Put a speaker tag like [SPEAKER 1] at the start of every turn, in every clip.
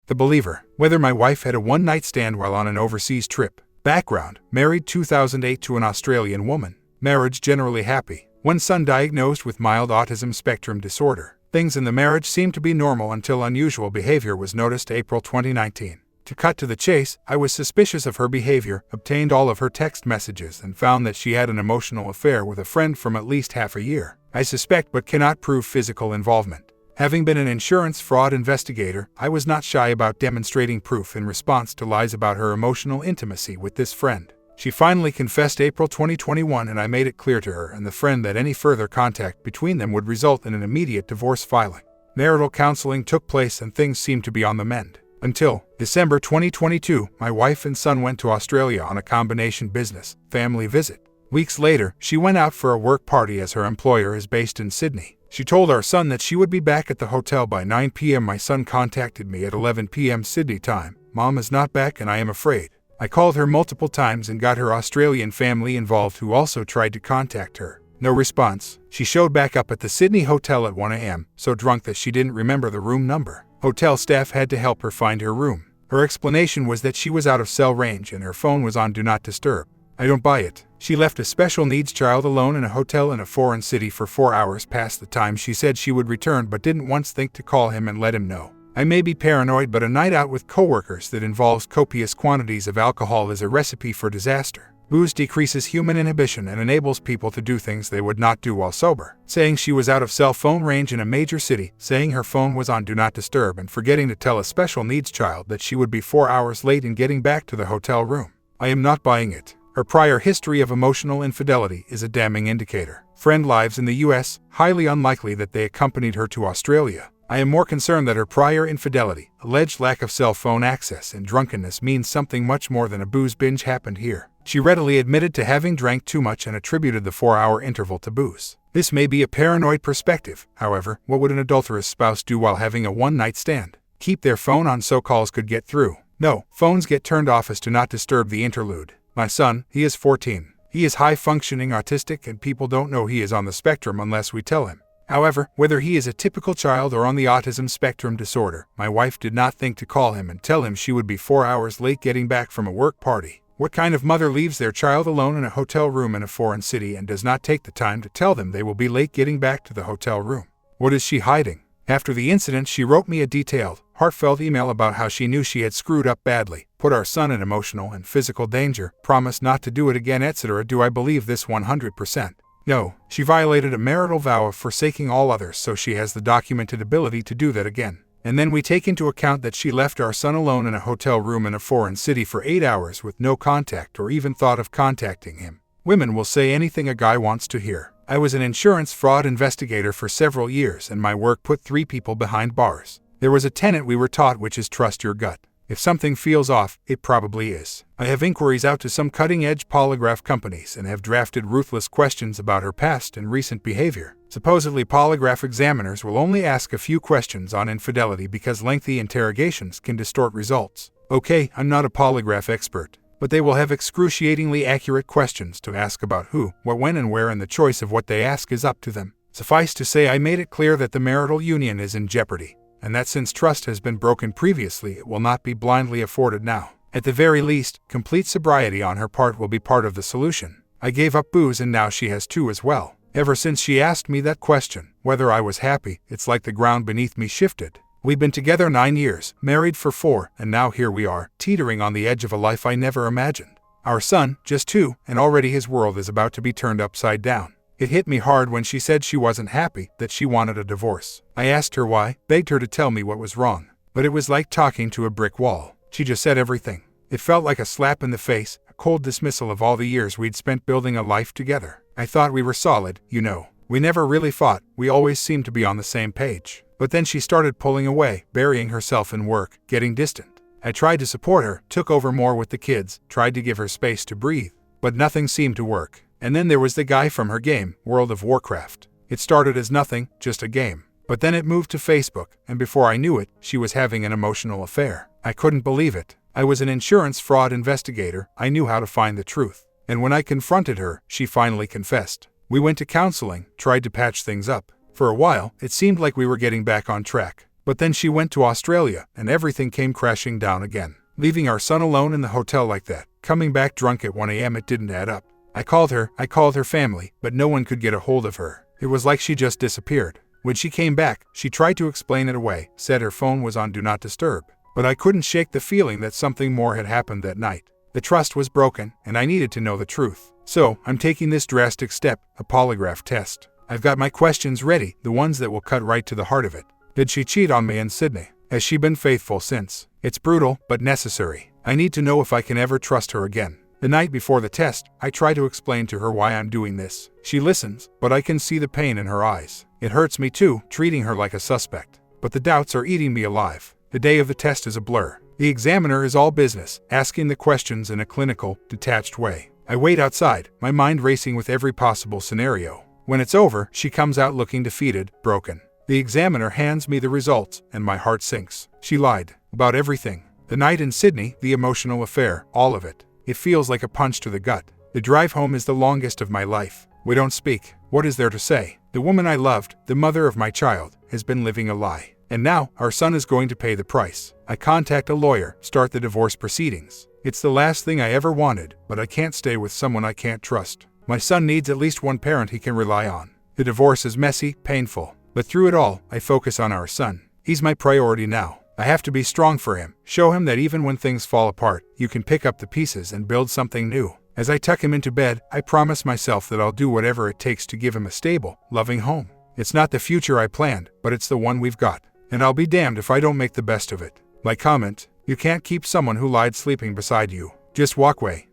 [SPEAKER 1] The Believer. Whether my wife had a one-night stand while on an overseas trip. Background. Married 2008 to an Australian woman. Marriage generally happy. One son diagnosed with mild autism spectrum disorder. Things in the marriage seemed to be normal until unusual behavior was noticed April 2019. To cut to the chase, I was suspicious of her behavior, obtained all of her text messages, and found that she had an emotional affair with a friend from at least half a year. I suspect but cannot prove physical involvement. Having been an insurance fraud investigator, I was not shy about demonstrating proof in response to lies about her emotional intimacy with this friend. She finally confessed April 2021, and I made it clear to her and the friend that any further contact between them would result in an immediate divorce filing. Marital counseling took place and things seemed to be on the mend. Until December 2022, my wife and son went to Australia on a combination business-family visit. Weeks later, she went out for a work party as her employer is based in Sydney. She told our son that she would be back at the hotel by 9 p.m. My son contacted me at 11 p.m. Sydney time. "Mom is not back and I am afraid." I called her multiple times and got her Australian family involved, who also tried to contact her. No response. She showed back up at the Sydney hotel at 1 a.m., so drunk that she didn't remember the room number. Hotel staff had to help her find her room. Her explanation was that she was out of cell range and her phone was on Do Not Disturb. I don't buy it. She left a special needs child alone in a hotel in a foreign city for 4 hours past the time she said she would return, but didn't once think to call him and let him know. I may be paranoid, but a night out with coworkers that involves copious quantities of alcohol is a recipe for disaster. Booze decreases human inhibition and enables people to do things they would not do while sober. Saying she was out of cell phone range in a major city, saying her phone was on Do Not Disturb, and forgetting to tell a special needs child that she would be 4 hours late in getting back to the hotel room. I am not buying it. Her prior history of emotional infidelity is a damning indicator. Friend lives in the US, highly unlikely that they accompanied her to Australia. I am more concerned that her prior infidelity, alleged lack of cell phone access, and drunkenness means something much more than a booze binge happened here. She readily admitted to having drank too much and attributed the 4-hour interval to booze. This may be a paranoid perspective. However, what would an adulterous spouse do while having a one-night stand? Keep their phone on so calls could get through. No, phones get turned off as Do Not Disturb. The interlude. My son, he is 14. He is high-functioning autistic, and people don't know he is on the spectrum unless we tell him. However, whether he is a typical child or on the autism spectrum disorder, my wife did not think to call him and tell him she would be 4 hours late getting back from a work party. What kind of mother leaves their child alone in a hotel room in a foreign city and does not take the time to tell them they will be late getting back to the hotel room? What is she hiding? After the incident, she wrote me a detailed, heartfelt email about how she knew she had screwed up badly, put our son in emotional and physical danger, promised not to do it again, etc. Do I believe this 100%? No, she violated a marital vow of forsaking all others, so she has the documented ability to do that again. And then we take into account that she left our son alone in a hotel room in a foreign city for 8 hours with no contact or even thought of contacting him. Women will say anything a guy wants to hear. I was an insurance fraud investigator for several years, and my work put 3 people behind bars. There was a tenet we were taught, which is trust your gut. If something feels off, it probably is. I have inquiries out to some cutting-edge polygraph companies and have drafted ruthless questions about her past and recent behavior. Supposedly, polygraph examiners will only ask a few questions on infidelity because lengthy interrogations can distort results. Okay, I'm not a polygraph expert, but they will have excruciatingly accurate questions to ask about who, what, when, and where, and the choice of what they ask is up to them. Suffice to say, I made it clear that the marital union is in jeopardy, and that since trust has been broken previously, it will not be blindly afforded now. At the very least, complete sobriety on her part will be part of the solution. I gave up booze and now she has too as well. Ever since she asked me that question, whether I was happy, it's like the ground beneath me shifted. We've been together 9 years, married for 4, and now here we are, teetering on the edge of a life I never imagined. Our son, just 2, and already his world is about to be turned upside down. It hit me hard when she said she wasn't happy, that she wanted a divorce. I asked her why, begged her to tell me what was wrong. But it was like talking to a brick wall. She just said everything. It felt like a slap in the face, a cold dismissal of all the years we'd spent building a life together. I thought we were solid, you know. We never really fought, we always seemed to be on the same page. But then she started pulling away, burying herself in work, getting distant. I tried to support her, took over more with the kids, tried to give her space to breathe. But nothing seemed to work. And then there was the guy from her game, World of Warcraft. It started as nothing, just a game. But then it moved to Facebook, and before I knew it, she was having an emotional affair. I couldn't believe it. I was an insurance fraud investigator, I knew how to find the truth. And when I confronted her, she finally confessed. We went to counseling, tried to patch things up. For a while, it seemed like we were getting back on track. But then she went to Australia, and everything came crashing down again. Leaving our son alone in the hotel like that, coming back drunk at 1 a.m. it didn't add up. I called her family, but no one could get a hold of her. It was like she just disappeared. When she came back, she tried to explain it away, said her phone was on Do Not Disturb. But I couldn't shake the feeling that something more had happened that night. The trust was broken, and I needed to know the truth. So, I'm taking this drastic step, a polygraph test. I've got my questions ready, the ones that will cut right to the heart of it. Did she cheat on me in Sydney? Has she been faithful since? It's brutal, but necessary. I need to know if I can ever trust her again. The night before the test, I try to explain to her why I'm doing this. She listens, but I can see the pain in her eyes. It hurts me too, treating her like a suspect. But the doubts are eating me alive. The day of the test is a blur. The examiner is all business, asking the questions in a clinical, detached way. I wait outside, my mind racing with every possible scenario. When it's over, she comes out looking defeated, broken. The examiner hands me the results, and my heart sinks. She lied. About everything. The night in Sydney, the emotional affair, all of it. It feels like a punch to the gut. The drive home is the longest of my life. We don't speak. What is there to say? The woman I loved, the mother of my child, has been living a lie. And now, our son is going to pay the price. I contact a lawyer, start the divorce proceedings. It's the last thing I ever wanted, but I can't stay with someone I can't trust. My son needs at least one parent he can rely on. The divorce is messy, painful. But through it all, I focus on our son. He's my priority now. I have to be strong for him, show him that even when things fall apart, you can pick up the pieces and build something new. As I tuck him into bed, I promise myself that I'll do whatever it takes to give him a stable, loving home. It's not the future I planned, but it's the one we've got. And I'll be damned if I don't make the best of it. My comment: you can't keep someone who lied sleeping beside you. Just walk away.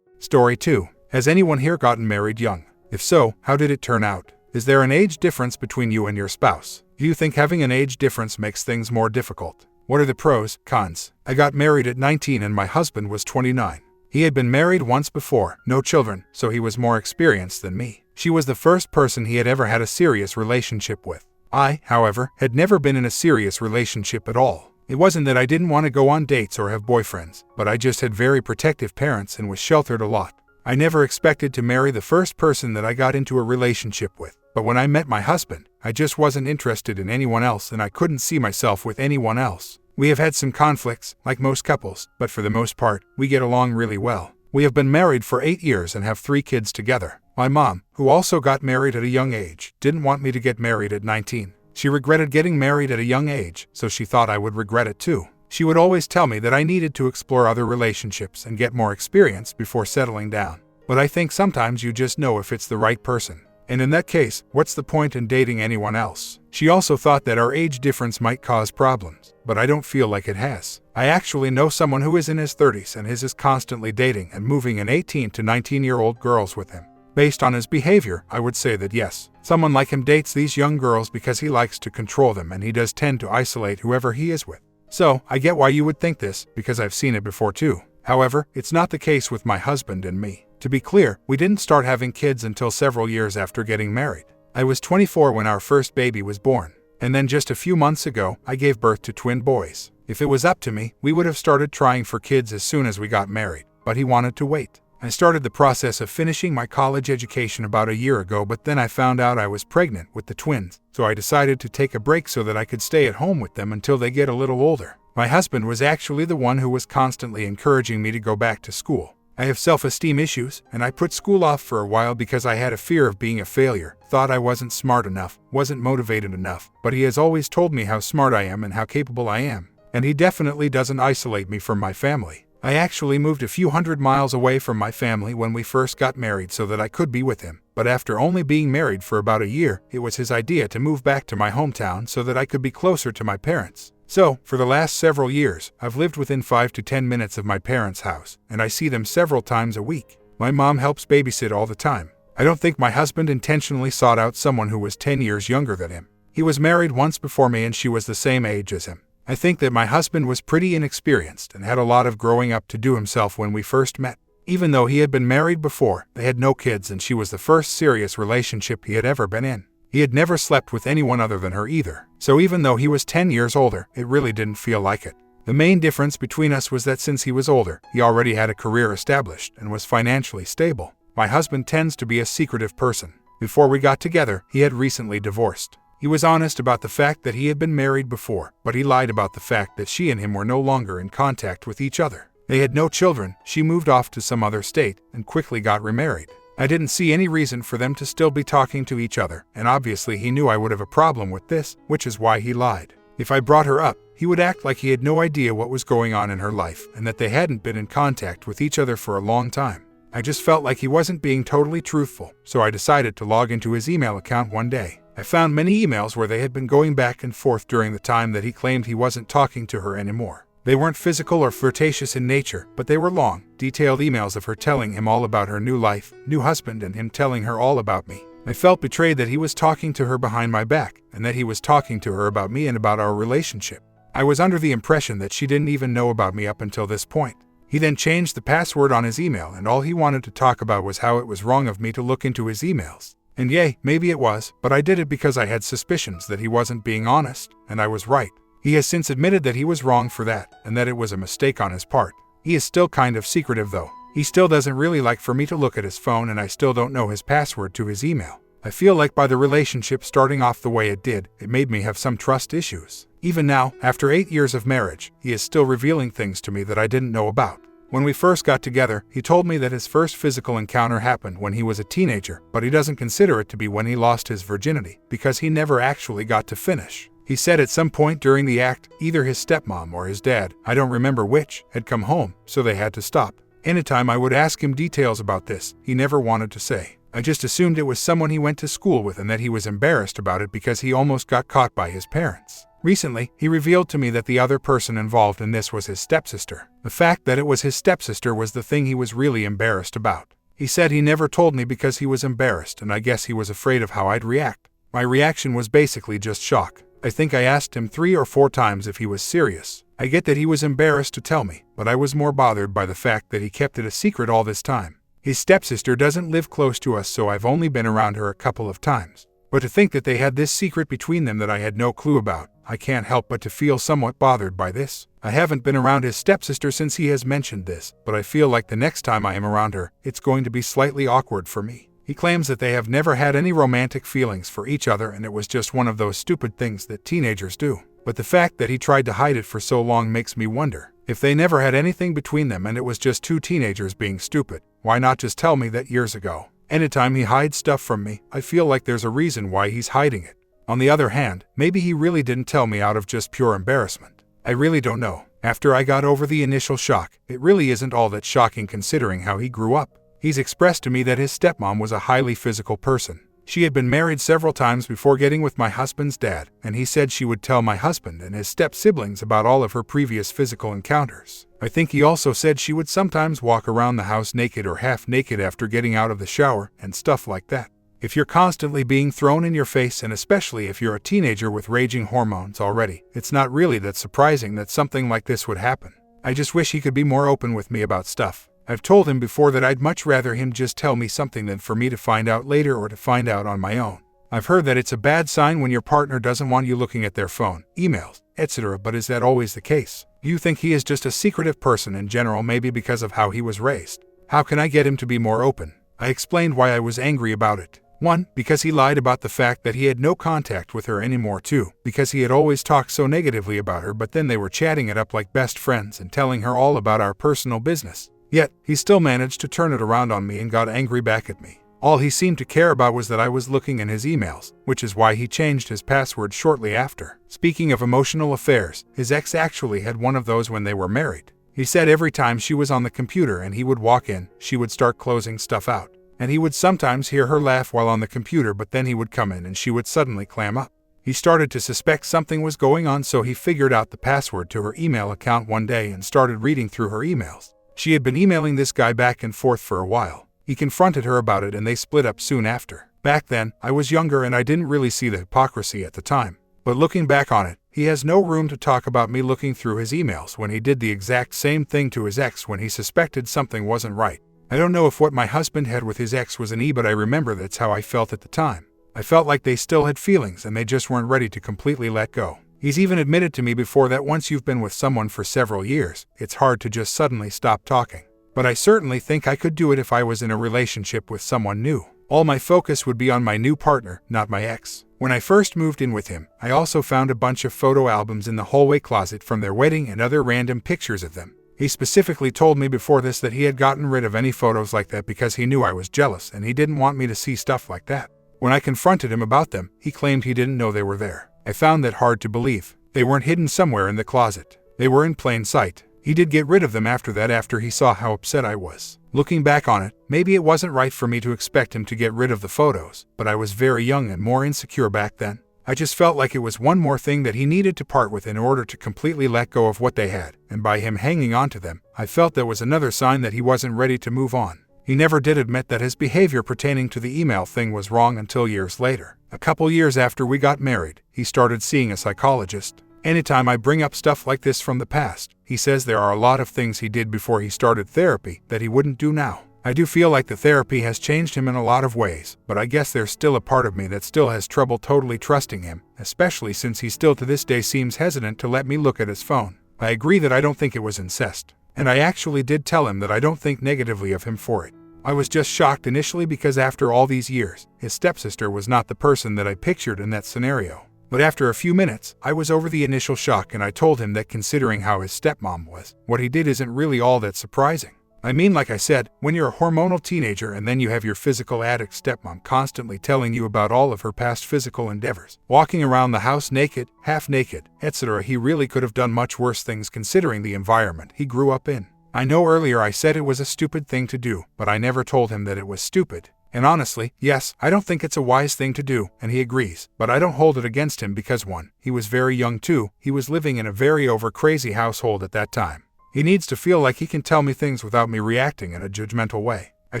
[SPEAKER 1] Story 2. Has anyone here gotten married young? If so, how did it turn out? Is there an age difference between you and your spouse? Do you think having an age difference makes things more difficult? What are the pros, cons? I got married at 19 and my husband was 29. He had been married once before, no children, so he was more experienced than me. She was the first person he had ever had a serious relationship with. I, however, had never been in a serious relationship at all. It wasn't that I didn't want to go on dates or have boyfriends, but I just had very protective parents and was sheltered a lot. I never expected to marry the first person that I got into a relationship with. But when I met my husband, I just wasn't interested in anyone else and I couldn't see myself with anyone else. We have had some conflicts, like most couples, but for the most part, we get along really well. We have been married for 8 years and have 3 kids together. My mom, who also got married at a young age, didn't want me to get married at 19. She regretted getting married at a young age, so she thought I would regret it too. She would always tell me that I needed to explore other relationships and get more experience before settling down. But I think sometimes you just know if it's the right person. And in that case, what's the point in dating anyone else? She also thought that our age difference might cause problems, but I don't feel like it has. I actually know someone who is in his 30s and is constantly dating and moving in 18 to 19-year-old girls with him. Based on his behavior, I would say that yes, someone like him dates these young girls because he likes to control them and he does tend to isolate whoever he is with. So, I get why you would think this, because I've seen it before too. However, it's not the case with my husband and me. To be clear, we didn't start having kids until several years after getting married. I was 24 when our first baby was born, and then just a few months ago, I gave birth to twin boys. If it was up to me, we would have started trying for kids as soon as we got married, but he wanted to wait. I started the process of finishing my college education about a year ago, but then I found out I was pregnant with the twins, so I decided to take a break so that I could stay at home with them until they get a little older. My husband was actually the one who was constantly encouraging me to go back to school. I have self-esteem issues, and I put school off for a while because I had a fear of being a failure, thought I wasn't smart enough, wasn't motivated enough, but he has always told me how smart I am and how capable I am. And he definitely doesn't isolate me from my family. I actually moved a few hundred miles away from my family when we first got married so that I could be with him. But after only being married for about a year, it was his idea to move back to my hometown so that I could be closer to my parents. So, for the last several years, I've lived within 5 to 10 minutes of my parents' house, and I see them several times a week. My mom helps babysit all the time. I don't think my husband intentionally sought out someone who was 10 years younger than him. He was married once before me and she was the same age as him. I think that my husband was pretty inexperienced and had a lot of growing up to do himself when we first met. Even though he had been married before, they had no kids and she was the first serious relationship he had ever been in. He had never slept with anyone other than her either. So even though he was 10 years older, it really didn't feel like it. The main difference between us was that since he was older, he already had a career established and was financially stable. My husband tends to be a secretive person. Before we got together, he had recently divorced. He was honest about the fact that he had been married before, but he lied about the fact that she and him were no longer in contact with each other. They had no children, she moved off to some other state, and quickly got remarried. I didn't see any reason for them to still be talking to each other, and obviously he knew I would have a problem with this, which is why he lied. If I brought her up, he would act like he had no idea what was going on in her life and that they hadn't been in contact with each other for a long time. I just felt like he wasn't being totally truthful, so I decided to log into his email account one day. I found many emails where they had been going back and forth during the time that he claimed he wasn't talking to her anymore. They weren't physical or flirtatious in nature, but they were long, detailed emails of her telling him all about her new life, new husband, and him telling her all about me. I felt betrayed that he was talking to her behind my back, and that he was talking to her about me and about our relationship. I was under the impression that she didn't even know about me up until this point. He then changed the password on his email, and all he wanted to talk about was how it was wrong of me to look into his emails. And yay, maybe it was, but I did it because I had suspicions that he wasn't being honest, and I was right. He has since admitted that he was wrong for that, and that it was a mistake on his part. He is still kind of secretive though. He still doesn't really like for me to look at his phone, and I still don't know his password to his email. I feel like by the relationship starting off the way it did, it made me have some trust issues. Even now, after 8 years of marriage, he is still revealing things to me that I didn't know about. When we first got together, he told me that his first physical encounter happened when he was a teenager, but he doesn't consider it to be when he lost his virginity, because he never actually got to finish. He said at some point during the act, either his stepmom or his dad, I don't remember which, had come home, so they had to stop. Anytime I would ask him details about this, he never wanted to say. I just assumed it was someone he went to school with and that he was embarrassed about it because he almost got caught by his parents. Recently, he revealed to me that the other person involved in this was his stepsister. The fact that it was his stepsister was the thing he was really embarrassed about. He said he never told me because he was embarrassed, and I guess he was afraid of how I'd react. My reaction was basically just shock. I think I asked him 3 or 4 times if he was serious. I get that he was embarrassed to tell me, but I was more bothered by the fact that he kept it a secret all this time. His stepsister doesn't live close to us, so I've only been around her a couple of times. But to think that they had this secret between them that I had no clue about, I can't help but to feel somewhat bothered by this. I haven't been around his stepsister since he has mentioned this, but I feel like the next time I am around her, it's going to be slightly awkward for me. He claims that they have never had any romantic feelings for each other, and it was just one of those stupid things that teenagers do. But the fact that he tried to hide it for so long makes me wonder, if they never had anything between them and it was just 2 teenagers being stupid, why not just tell me that years ago? Anytime he hides stuff from me, I feel like there's a reason why he's hiding it. On the other hand, maybe he really didn't tell me out of just pure embarrassment. I really don't know. After I got over the initial shock, it really isn't all that shocking considering how he grew up. He's expressed to me that his stepmom was a highly physical person. She had been married several times before getting with my husband's dad, and he said she would tell my husband and his step-siblings about all of her previous physical encounters. I think he also said she would sometimes walk around the house naked or half naked after getting out of the shower, and stuff like that. If you're constantly being thrown in your face, and especially if you're a teenager with raging hormones already, it's not really that surprising that something like this would happen. I just wish he could be more open with me about stuff. I've told him before that I'd much rather him just tell me something than for me to find out later or to find out on my own. I've heard that it's a bad sign when your partner doesn't want you looking at their phone, emails, etc., but is that always the case? Do you think he is just a secretive person in general, maybe because of how he was raised? How can I get him to be more open? I explained why I was angry about it. 1, because he lied about the fact that he had no contact with her anymore. 2, because he had always talked so negatively about her, but then they were chatting it up like best friends and telling her all about our personal business. Yet, he still managed to turn it around on me and got angry back at me. All he seemed to care about was that I was looking in his emails, which is why he changed his password shortly after. Speaking of emotional affairs, his ex actually had one of those when they were married. He said every time she was on the computer and he would walk in, she would start closing stuff out. And he would sometimes hear her laugh while on the computer, but then he would come in and she would suddenly clam up. He started to suspect something was going on, so he figured out the password to her email account one day and started reading through her emails. She had been emailing this guy back and forth for a while. He confronted her about it and they split up soon after. Back then, I was younger and I didn't really see the hypocrisy at the time. But looking back on it, he has no room to talk about me looking through his emails when he did the exact same thing to his ex when he suspected something wasn't right. I don't know if what my husband had with his ex was an E, but I remember that's how I felt at the time. I felt like they still had feelings and they just weren't ready to completely let go. He's even admitted to me before that once you've been with someone for several years, it's hard to just suddenly stop talking. But I certainly think I could do it if I was in a relationship with someone new. All my focus would be on my new partner, not my ex. When I first moved in with him, I also found a bunch of photo albums in the hallway closet from their wedding and other random pictures of them. He specifically told me before this that he had gotten rid of any photos like that because he knew I was jealous and he didn't want me to see stuff like that. When I confronted him about them, he claimed he didn't know they were there. I found that hard to believe. They weren't hidden somewhere in the closet. They were in plain sight. He did get rid of them after that after he saw how upset I was. Looking back on it, maybe it wasn't right for me to expect him to get rid of the photos, but I was very young and more insecure back then. I just felt like it was one more thing that he needed to part with in order to completely let go of what they had, and by him hanging on to them, I felt that was another sign that he wasn't ready to move on. He never did admit that his behavior pertaining to the email thing was wrong until years later. A couple years after we got married, he started seeing a psychologist. Anytime I bring up stuff like this from the past, he says there are a lot of things he did before he started therapy that he wouldn't do now. I do feel like the therapy has changed him in a lot of ways, but I guess there's still a part of me that still has trouble totally trusting him, especially since he still to this day seems hesitant to let me look at his phone. I agree that I don't think it was incest, and I actually did tell him that I don't think negatively of him for it. I was just shocked initially because after all these years, his stepsister was not the person that I pictured in that scenario. But after a few minutes, I was over the initial shock and I told him that considering how his stepmom was, what he did isn't really all that surprising. I mean, like I said, when you're a hormonal teenager and then you have your physical addict stepmom constantly telling you about all of her past physical endeavors, walking around the house naked, half naked, etc., he really could have done much worse things considering the environment he grew up in. I know earlier I said it was a stupid thing to do, but I never told him that it was stupid. And honestly, yes, I don't think it's a wise thing to do, and he agrees, but I don't hold it against him because 1, he was very young, 2, he was living in a very over-crazy household at that time. He needs to feel like he can tell me things without me reacting in a judgmental way. I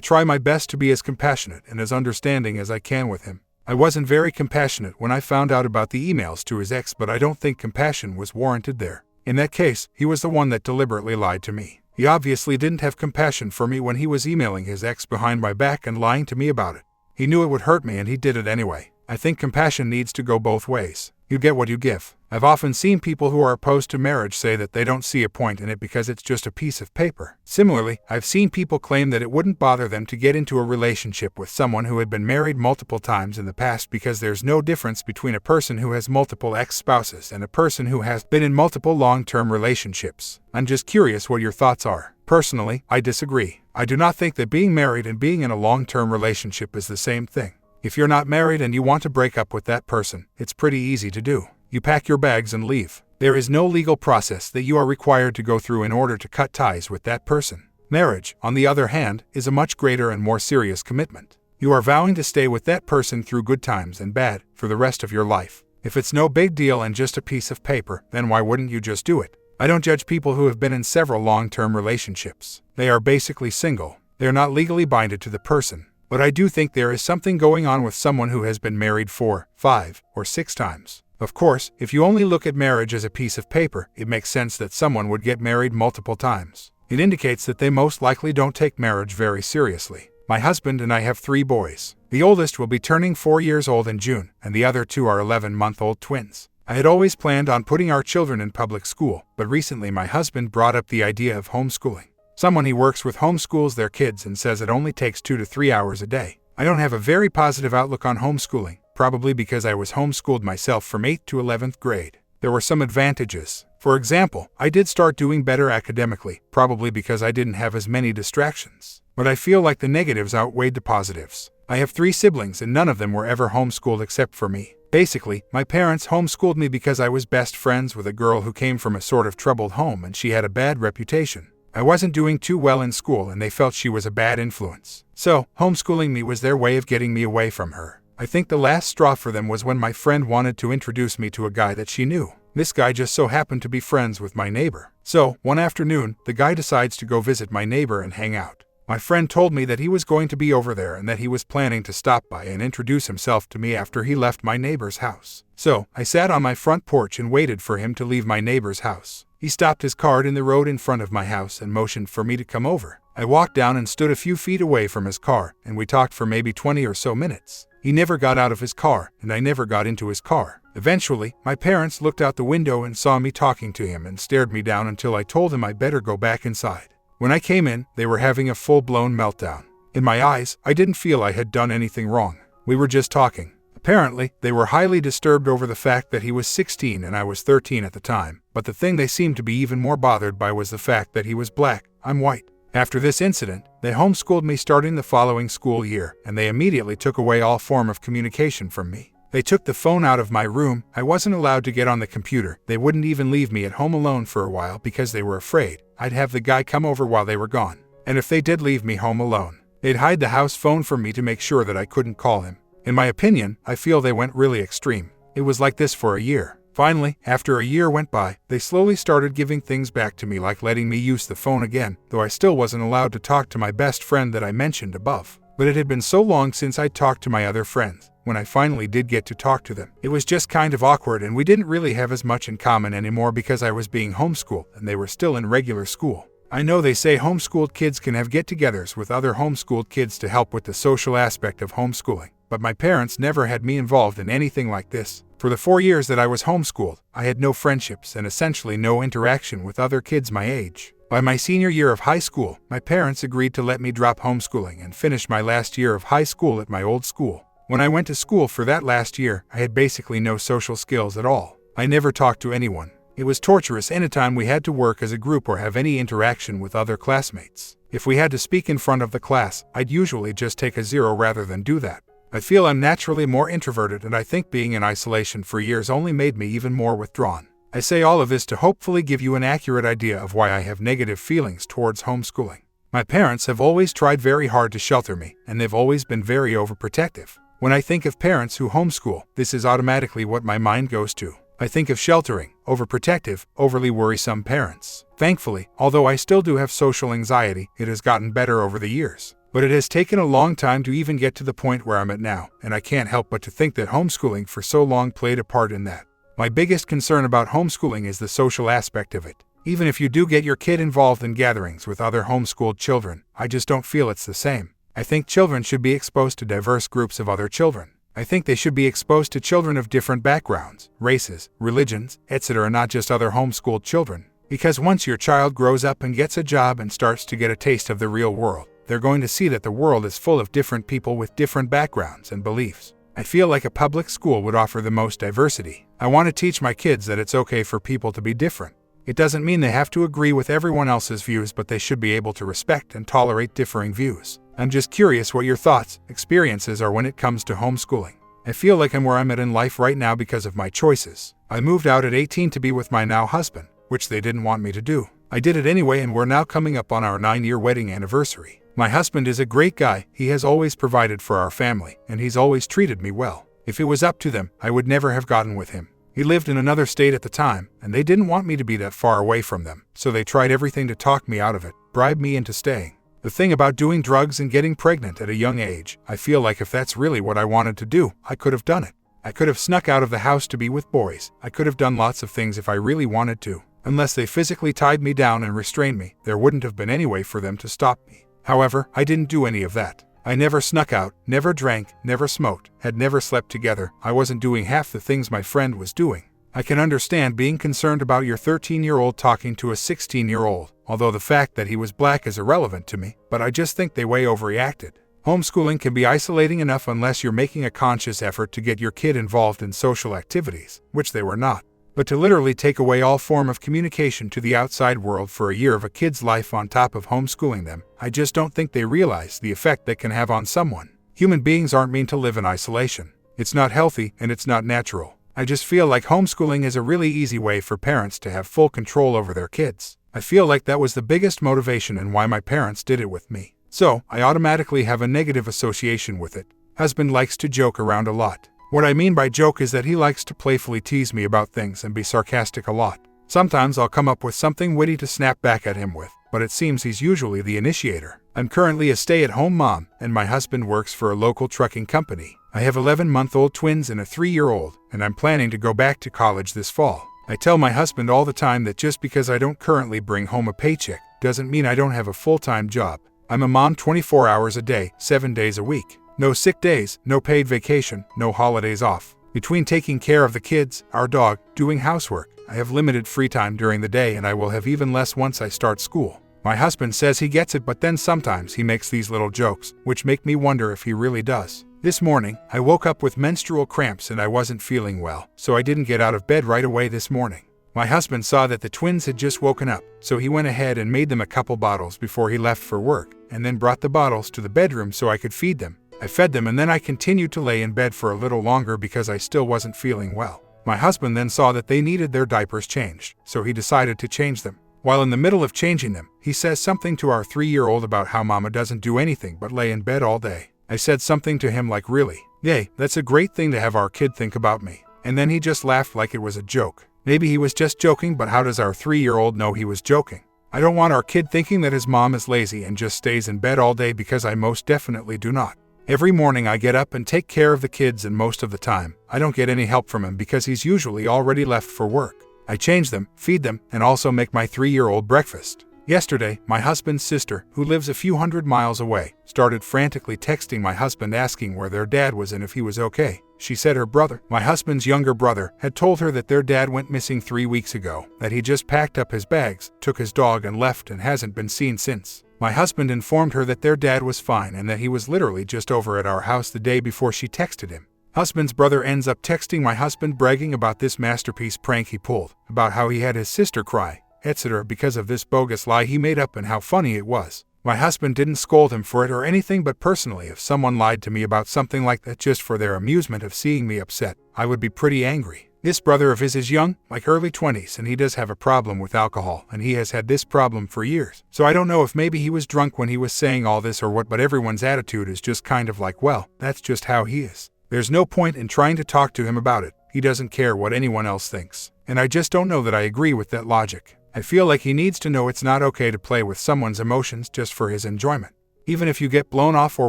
[SPEAKER 1] try my best to be as compassionate and as understanding as I can with him. I wasn't very compassionate when I found out about the emails to his ex, but I don't think compassion was warranted there. In that case, he was the one that deliberately lied to me. He obviously didn't have compassion for me when he was emailing his ex behind my back and lying to me about it. He knew it would hurt me and he did it anyway. I think compassion needs to go both ways. You get what you give. I've often seen people who are opposed to marriage say that they don't see a point in it because it's just a piece of paper. Similarly, I've seen people claim that it wouldn't bother them to get into a relationship with someone who had been married multiple times in the past because there's no difference between a person who has multiple ex-spouses and a person who has been in multiple long-term relationships. I'm just curious what your thoughts are. Personally, I disagree. I do not think that being married and being in a long-term relationship is the same thing. If you're not married and you want to break up with that person, it's pretty easy to do. You pack your bags and leave. There is no legal process that you are required to go through in order to cut ties with that person. Marriage, on the other hand, is a much greater and more serious commitment. You are vowing to stay with that person through good times and bad for the rest of your life. If it's no big deal and just a piece of paper, then why wouldn't you just do it? I don't judge people who have been in several long-term relationships. They are basically single. They are not legally binded to the person. But I do think there is something going on with someone who has been married 4, 5, or 6 times. Of course, if you only look at marriage as a piece of paper, it makes sense that someone would get married multiple times. It indicates that they most likely don't take marriage very seriously. My husband and I have 3 boys. The oldest will be turning 4 years old in June, and the other 2 are 11-month-old twins. I had always planned on putting our children in public school, but recently my husband brought up the idea of homeschooling. Someone he works with homeschools their kids and says it only takes 2 to 3 hours a day. I don't have a very positive outlook on homeschooling, probably because I was homeschooled myself from 8th to 11th grade. There were some advantages. For example, I did start doing better academically, probably because I didn't have as many distractions. But I feel like the negatives outweighed the positives. I have 3 siblings and none of them were ever homeschooled except for me. Basically, my parents homeschooled me because I was best friends with a girl who came from a sort of troubled home and she had a bad reputation. I wasn't doing too well in school and they felt she was a bad influence. So, homeschooling me was their way of getting me away from her. I think the last straw for them was when my friend wanted to introduce me to a guy that she knew. This guy just so happened to be friends with my neighbor. So, one afternoon, the guy decides to go visit my neighbor and hang out. My friend told me that he was going to be over there and that he was planning to stop by and introduce himself to me after he left my neighbor's house. So, I sat on my front porch and waited for him to leave my neighbor's house. He stopped his car in the road in front of my house and motioned for me to come over. I walked down and stood a few feet away from his car, and we talked for maybe 20 or so minutes. He never got out of his car, and I never got into his car. Eventually, my parents looked out the window and saw me talking to him and stared me down until I told him I better go back inside. When I came in, they were having a full-blown meltdown. In my eyes, I didn't feel I had done anything wrong. We were just talking. Apparently, they were highly disturbed over the fact that he was 16 and I was 13 at the time, but the thing they seemed to be even more bothered by was the fact that he was black, I'm white. After this incident, they homeschooled me starting the following school year, and they immediately took away all form of communication from me. They took the phone out of my room, I wasn't allowed to get on the computer, they wouldn't even leave me at home alone for a while because they were afraid I'd have the guy come over while they were gone. And if they did leave me home alone, they'd hide the house phone from me to make sure that I couldn't call him. In my opinion, I feel they went really extreme. It was like this for a year. Finally, after a year went by, they slowly started giving things back to me, like letting me use the phone again, though I still wasn't allowed to talk to my best friend that I mentioned above. But it had been so long since I'd talked to my other friends. When I finally did get to talk to them, it was just kind of awkward and we didn't really have as much in common anymore because I was being homeschooled and they were still in regular school. I know they say homeschooled kids can have get-togethers with other homeschooled kids to help with the social aspect of homeschooling, but my parents never had me involved in anything like this. For the 4 years that I was homeschooled, I had no friendships and essentially no interaction with other kids my age. By my senior year of high school, my parents agreed to let me drop homeschooling and finish my last year of high school at my old school. When I went to school for that last year, I had basically no social skills at all. I never talked to anyone. It was torturous anytime we had to work as a group or have any interaction with other classmates. If we had to speak in front of the class, I'd usually just take a 0 rather than do that. I feel I'm naturally more introverted and I think being in isolation for years only made me even more withdrawn. I say all of this to hopefully give you an accurate idea of why I have negative feelings towards homeschooling. My parents have always tried very hard to shelter me, and they've always been very overprotective. When I think of parents who homeschool, this is automatically what my mind goes to. I think of sheltering, overprotective, overly worrisome parents. Thankfully, although I still do have social anxiety, it has gotten better over the years. But it has taken a long time to even get to the point where I'm at now, and I can't help but to think that homeschooling for so long played a part in that. My biggest concern about homeschooling is the social aspect of it. Even if you do get your kid involved in gatherings with other homeschooled children, I just don't feel it's the same. I think children should be exposed to diverse groups of other children. I think they should be exposed to children of different backgrounds, races, religions, etc., not just other homeschooled children. Because once your child grows up and gets a job and starts to get a taste of the real world, they're going to see that the world is full of different people with different backgrounds and beliefs. I feel like a public school would offer the most diversity. I want to teach my kids that it's okay for people to be different. It doesn't mean they have to agree with everyone else's views, but they should be able to respect and tolerate differing views. I'm just curious what your thoughts, experiences are when it comes to homeschooling. I feel like I'm where I'm at in life right now because of my choices. I moved out at 18 to be with my now husband, which they didn't want me to do. I did it anyway, and we're now coming up on our 9-year wedding anniversary. My husband is a great guy. He has always provided for our family, and he's always treated me well. If it was up to them, I would never have gotten with him. He lived in another state at the time, and they didn't want me to be that far away from them, so they tried everything to talk me out of it, bribe me into staying. The thing about doing drugs and getting pregnant at a young age, I feel like if that's really what I wanted to do, I could have done it. I could have snuck out of the house to be with boys. I could have done lots of things if I really wanted to. Unless they physically tied me down and restrained me, there wouldn't have been any way for them to stop me. However, I didn't do any of that. I never snuck out, never drank, never smoked, had never slept together. I wasn't doing half the things my friend was doing. I can understand being concerned about your 13-year-old talking to a 16-year-old, although the fact that he was black is irrelevant to me, but I just think they way overreacted. Homeschooling can be isolating enough unless you're making a conscious effort to get your kid involved in social activities, which they were not. But to literally take away all form of communication to the outside world for a year of a kid's life on top of homeschooling them, I just don't think they realize the effect that can have on someone. Human beings aren't meant to live in isolation. It's not healthy and it's not natural. I just feel like homeschooling is a really easy way for parents to have full control over their kids. I feel like that was the biggest motivation and why my parents did it with me. So, I automatically have a negative association with it. Husband likes to joke around a lot. What I mean by joke is that he likes to playfully tease me about things and be sarcastic a lot. Sometimes I'll come up with something witty to snap back at him with, but it seems he's usually the initiator. I'm currently a stay-at-home mom, and my husband works for a local trucking company. I have 11-month-old twins and a 3-year-old, and I'm planning to go back to college this fall. I tell my husband all the time that just because I don't currently bring home a paycheck doesn't mean I don't have a full-time job. I'm a mom 24 hours a day, 7 days a week. No sick days, no paid vacation, no holidays off. Between taking care of the kids, our dog, doing housework, I have limited free time during the day, and I will have even less once I start school. My husband says he gets it, but then sometimes he makes these little jokes, which make me wonder if he really does. This morning, I woke up with menstrual cramps and I wasn't feeling well, so I didn't get out of bed right away this morning. My husband saw that the twins had just woken up, so he went ahead and made them a couple bottles before he left for work, and then brought the bottles to the bedroom so I could feed them. I fed them and then I continued to lay in bed for a little longer because I still wasn't feeling well. My husband then saw that they needed their diapers changed, so he decided to change them. While in the middle of changing them, he says something to our 3-year-old about how mama doesn't do anything but lay in bed all day. I said something to him like, "Really? Yay, that's a great thing to have our kid think about me." And then he just laughed like it was a joke. Maybe he was just joking, but how does our 3-year-old know he was joking? I don't want our kid thinking that his mom is lazy and just stays in bed all day, because I most definitely do not. Every morning I get up and take care of the kids, and most of the time, I don't get any help from him because he's usually already left for work. I change them, feed them, and also make my 3-year-old breakfast. Yesterday, my husband's sister, who lives a few hundred miles away, started frantically texting my husband asking where their dad was and if he was okay. She said her brother, my husband's younger brother, had told her that their dad went missing 3 weeks ago, that he just packed up his bags, took his dog and left and hasn't been seen since. My husband informed her that their dad was fine and that he was literally just over at our house the day before she texted him. Husband's brother ends up texting my husband bragging about this masterpiece prank he pulled, about how he had his sister cry, etc. because of this bogus lie he made up and how funny it was. My husband didn't scold him for it or anything, but personally, if someone lied to me about something like that just for their amusement of seeing me upset, I would be pretty angry. This brother of his is young, like early 20s, and he does have a problem with alcohol, and he has had this problem for years. So I don't know if maybe he was drunk when he was saying all this or what, but everyone's attitude is just kind of like, well, that's just how he is. There's no point in trying to talk to him about it. He doesn't care what anyone else thinks. And I just don't know that I agree with that logic. I feel like he needs to know it's not okay to play with someone's emotions just for his enjoyment. Even if you get blown off or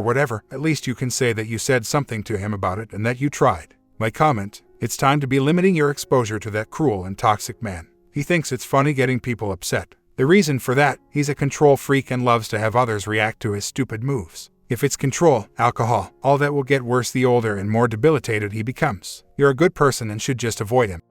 [SPEAKER 1] whatever, at least you can say that you said something to him about it and that you tried. My comment: it's time to be limiting your exposure to that cruel and toxic man. He thinks it's funny getting people upset. The reason for that, he's a control freak and loves to have others react to his stupid moves. If it's control, alcohol, all that will get worse the older and more debilitated he becomes. You're a good person and should just avoid him.